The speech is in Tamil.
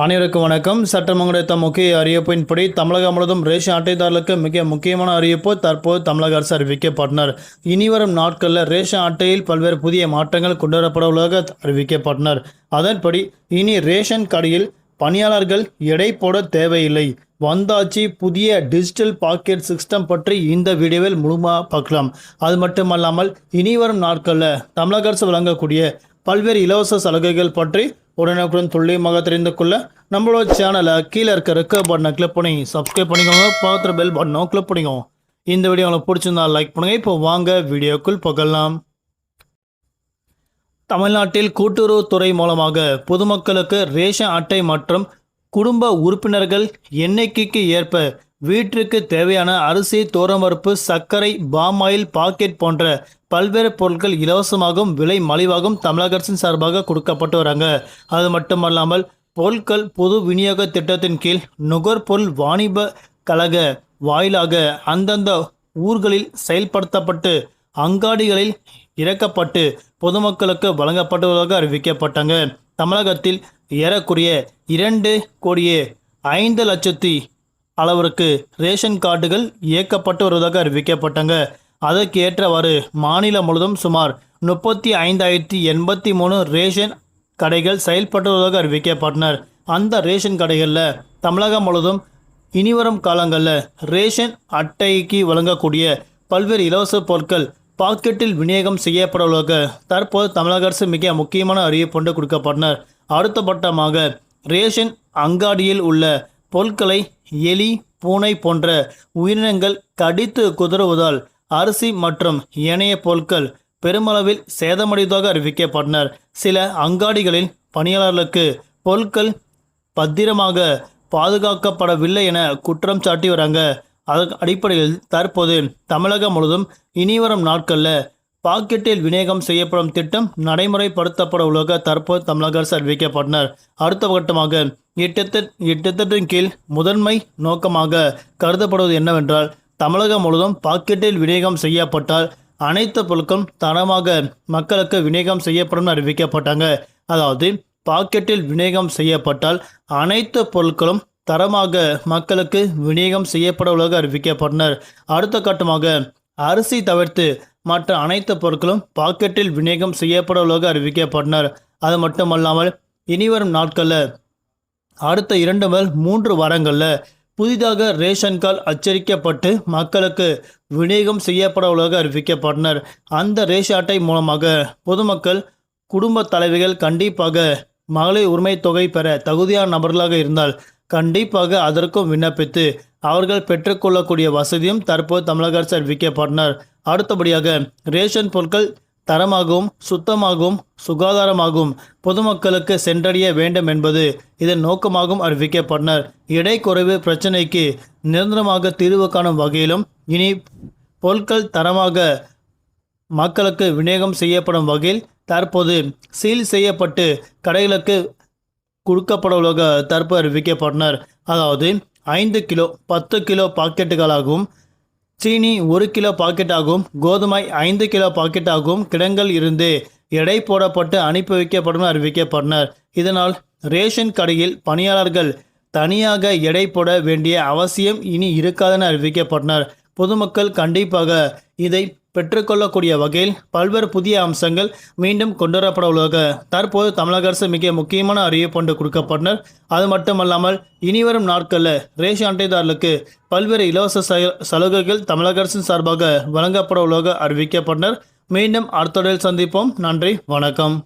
அனைவருக்கும் வணக்கம். சட்டமன்ற முக்கிய அறிவிப்பின்படி தமிழகம் முழுவதும் ரேஷன் அட்டைதாரர்களுக்கு மிக முக்கியமான அறிவிப்பு தற்போது தமிழக அரசு அறிவிக்கப்பட்டனர். இனிவரும் நாட்களில் ரேஷன் அட்டையில் பல்வேறு புதிய மாற்றங்கள் கொண்டுவரப்பட உள்ளதாக அறிவிக்கப்பட்டனர். அதன்படி இனி ரேஷன் கடையில் பணியாளர்கள் எடை போட தேவையில்லை. வந்தாச்சு புதிய டிஜிட்டல் பாக்கெட் சிஸ்டம் பற்றி இந்த வீடியோவில் முழுமையாக பார்க்கலாம். அது மட்டுமல்லாமல் இனிவரும் நாட்களில் தமிழக அரசு வழங்கக்கூடிய பல்வேறு இலவச சலுகைகள் பற்றி உடனுக்குடன் துல்லியமாக தெரிந்து கொள்ள நம்மளோட சேனலை கீழே இருக்க ரெக்க பட்டனை கிளிக் பண்ணி சப்ஸ்கிரைப் பண்ணிக்கோங்க. பக்கத்தில் பெல் பட்டனும் கிளிக் பண்ணிக்கோங்க. இந்த வீடியோ உங்களுக்கு பிடிச்சிருந்தா லைக் பண்ணுங்க. இப்போ வாங்க வீடியோக்குள் போகலாம். தமிழ்நாட்டில் கூட்டுறவுத்துறை மூலமாக பொதுமக்களுக்கு ரேஷன் அட்டை மற்றும் குடும்ப உறுப்பினர்கள் எண்ணிக்கைக்கு ஏற்ப வீட்டிற்கு தேவையான அரிசி, துவரம்பருப்பு, சர்க்கரை, பாமாயில், பாக்கெட் போன்ற பல்வேறு பொருட்கள் இலவசமாகவும் விலை மலிவாகவும் தமிழக அரசின் சார்பாக கொடுக்கப்பட்டு வராங்க. அது மட்டுமல்லாமல் பொருட்கள் பொது விநியோக திட்டத்தின் கீழ் நுகர்பொருள் வாணிப கழக வாயிலாக அந்தந்த ஊர்களில் செயல்படுத்தப்பட்டு அங்காடிகளில் இறக்கப்பட்டு பொதுமக்களுக்கு வழங்கப்பட்டுள்ளதாக அறிவிக்கப்பட்டாங்க. தமிழகத்தில் ஏறக்குறைய 2,05,00,000 அளவிற்கு ரேஷன் கார்டுகள் இயக்கப்பட்டு வருவதாக அறிவிக்கப்பட்டாங்க. அதற்கு ஏற்றவாறு மாநிலம் முழுவதும் சுமார் 35,083 ரேஷன் கடைகள் செயல்பட்டு வருவதாக அறிவிக்கப்பட்டனர். அந்த ரேஷன் கடைகளில் தமிழகம் முழுவதும் இனிவரும் காலங்களில் ரேஷன் அட்டைக்கு வழங்கக்கூடிய பல்வேறு இலவச பொருட்கள் பாக்கெட்டில் விநியோகம் செய்யப்படுவதாக தற்போது தமிழக அரசு மிக முக்கியமான அறிவிப்பு கொடுக்கப்பட்டனர். அடுத்த பட்டமாக ரேஷன் அங்காடியில் உள்ள பொருட்களை எலி, பூனை போன்ற உயிரினங்கள் கடித்து குதறுவதால் அரிசி மற்றும் ஏனைய பொருட்கள் பெருமளவில் சேதமடைவதாக அறிவிக்கப்பட்டனர். சில அங்காடிகளில் பணியாளர்களுக்கு பொருட்கள் பத்திரமாக பாதுகாக்கப்படவில்லை என குற்றம் சாட்டி வராங்க. அதன் அடிப்படையில் தற்போது தமிழகம் முழுவதும் இனிவரும் நாட்களில் பாக்கெட்டில் விநியோகம் செய்யப்படும் திட்டம் நடைமுறைப்படுத்தப்பட உள்ளதாக தற்போது தமிழக அரசு அறிவிக்கப்பட்டனர். அடுத்த கட்டமாக இத்திட்டத்தின் கீழ் முதன்மை நோக்கமாக கருதப்படுவது என்னவென்றால் தமிழகம் முழுவதும் பாக்கெட்டில் விநியோகம் செய்யப்பட்டால் அனைத்து பொருட்களும் தரமாக மக்களுக்கு விநியோகம் செய்யப்படும் அறிவிக்கப்பட்டாங்க. அதாவது பாக்கெட்டில் விநியோகம் செய்யப்பட்டால் அனைத்து பொருட்களும் தரமாக மக்களுக்கு விநியோகம் செய்யப்பட உள்ளதாக அறிவிக்கப்பட்டனர். அடுத்த கட்டமாக அரிசி தவிர்த்து மற்ற அனைத்து பொருட்களும் பாக்கெட்டில் விநியோகம் செய்யப்பட உள்ளதாக அறிவிக்கப்பட்டனர். அது மட்டுமல்லாமல் இனிவரும் நாட்களில் அடுத்த 2 முதல் 3 வாரங்களில் புதிதாக ரேஷன் கார்டு அச்சடிக்கப்பட்டு மக்களுக்கு விநியோகம் செய்யப்பட உள்ளதாக அறிவிக்கப்பட்டனர். அந்த ரேஷன் அட்டை மூலமாக பொதுமக்கள் குடும்ப தலைவிகள் கண்டிப்பாக மகளிர் உரிமை தொகை பெற தகுதியான நபர்களாக இருந்தால் கண்டிப்பாக அதற்கும் விண்ணப்பித்து அவர்கள் பெற்றுக்கொள்ளக்கூடிய வசதியும் தற்போது தமிழக அரசு அறிவிக்கப்பட்டனர். அடுத்தபடியாக ரேஷன் பொருட்கள் தரமாகவும் சுத்தமாகவும் சுகாதாரமாகவும் பொதுமக்களுக்கு சென்றடைய வேண்டும் என்பது இதன் நோக்கமாகவும் அறிவிக்கப்பட்டனர். எடை குறைவு பிரச்சினைக்கு நிரந்தரமாக தீர்வு காணும் வகையிலும் இனி பொருட்கள் தரமாக மக்களுக்கு விநியோகம் செய்யப்படும் வகையில் தற்போது சீல் செய்யப்பட்டு கடைகளுக்கு கொடுக்கப்படவுள்ளதாக தற்போது அறிவிக்கப்பட்டனர். அதாவது 5 கிலோ 10 கிலோ பாக்கெட்டுகளாகவும் சீனி 1 கிலோ பாக்கெட்டாகவும் கோதுமை 5 கிலோ பாக்கெட்டாகவும் கிடங்கில் இருந்து எடை போடப்பட்டு அனுப்பி வைக்கப்படும் அறிவிக்கப்பட்டனர். இதனால் ரேஷன் கடையில் பணியாளர்கள் தனியாக எடை போட வேண்டிய அவசியம் இனி இருக்காதென அறிவிக்கப்பட்டனர். பொதுமக்கள் கண்டிப்பாக இதை பெற்றுக்கொள்ளக்கூடிய வகையில் பல்வேறு புதிய அம்சங்கள் மீண்டும் கொண்டுவரப்பட உள்ளதாக தற்போது தமிழக அரசு மிக முக்கியமான அறிவிப்பு கொடுக்கப்பட்டனர். அது மட்டுமல்லாமல் இனிவரும் நாட்களில் ரேஷன் அட்டைதாரர்களுக்கு பல்வேறு இலவச சலுகைகள் தமிழக அரசின் சார்பாக வழங்கப்பட உள்ளதாக அறிவிக்கப்பட்டனர். மீண்டும் அடுத்த சந்திப்போம். நன்றி, வணக்கம்.